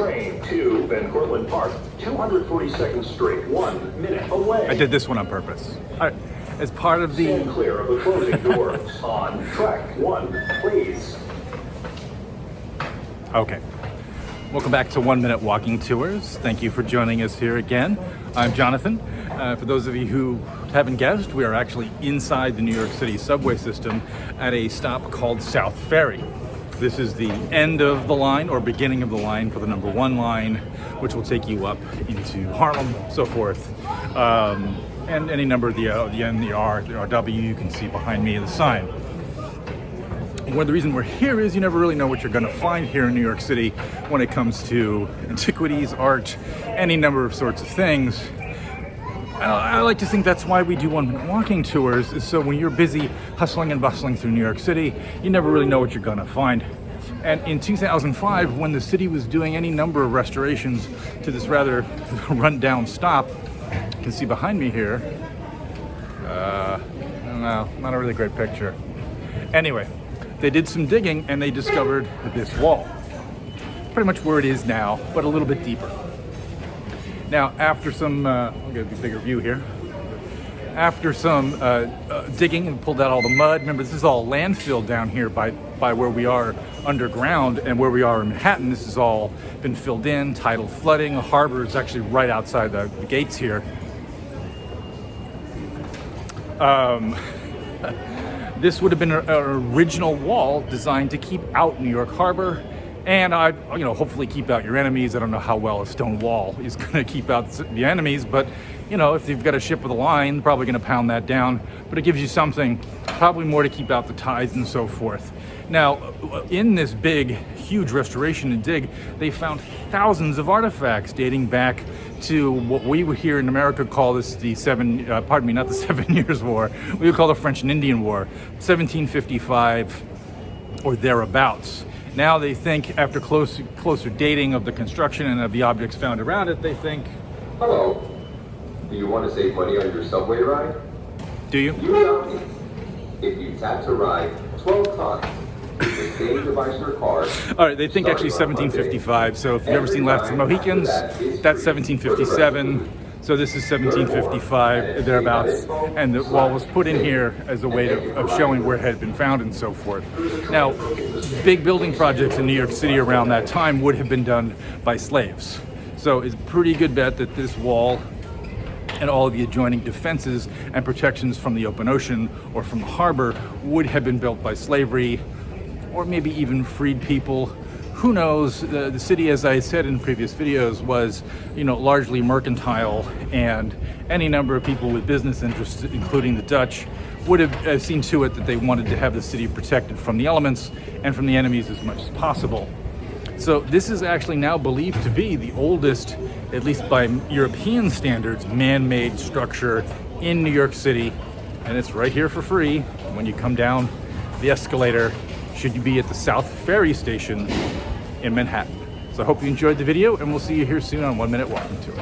train to Van Cortlandt Park, 242nd Street, 1 minute away. I did this one on purpose. As part of the... Stand clear of the closing doors on track 1, please. Okay. Welcome back to 1 Minute Walking Tours. Thank you for joining us here again. I'm Jonathan. For those of you who haven't guessed, we are actually inside the New York City subway system at a stop called South Ferry. This is the end of the line or beginning of the line for the number 1 line, which will take you up into Harlem, so forth. And any number of the N, the R, the RW you can see behind me in the sign. Well, the reason we're here is you never really know what you're going to find here in New York City when it comes to antiquities, art, any number of sorts of things. I like to think that's why we do 1 Minute Walking Tours, is so when you're busy hustling and bustling through New York City, you never really know what you're going to find. And in 2005, when the city was doing any number of restorations to this rather run-down stop, you can see behind me here, I don't know, not a really great picture. Anyway, they did some digging and they discovered this wall. Pretty much where it is now, but a little bit deeper. Now, after some, I'll get a bigger view here. After some digging and pulled out all the mud, remember this is all landfill down here by where we are underground, and where we are in Manhattan, this has all been filled in, tidal flooding. The harbor is actually right outside the gates here. This would have been an original wall designed to keep out New York Harbor, and hopefully keep out your enemies. I don't know how well a stone wall is going to keep out the enemies, but if you've got a ship with a line, probably going to pound that down. But it gives you something, probably more to keep out the tides and so forth. Now, in this big, huge restoration and dig, they found thousands of artifacts dating back to what we would here in America call this not the 7 Years' War. We would call the French and Indian War, 1755 or thereabouts. Now they think, after closer dating of the construction and of the objects found around it, they think, hello, do you want to save money on your subway ride? Do you? You tell me. If you tap to ride 12 times, with the same device or card. All right, they think actually 1755. So if you've ever seen Last of the Mohicans, that's 1757. So this is 1755, thereabouts. And the wall was put in here as a way of showing where it had been found and so forth. Now, big building projects in New York City around that time would have been done by slaves. So it's a pretty good bet that this wall and all of the adjoining defenses and protections from the open ocean or from the harbor would have been built by slavery, or maybe even freed people. Who knows? The city, as I said in previous videos, was largely mercantile, and any number of people with business interests, including the Dutch, would have seen to it that they wanted to have the city protected from the elements and from the enemies as much as possible. So this is actually now believed to be the oldest, at least by European standards, man-made structure in New York City, and it's right here for free when you come down the escalator, should you be at the South Ferry Station in Manhattan. So I hope you enjoyed the video, and we'll see you here soon on 1 Minute Walking Tour.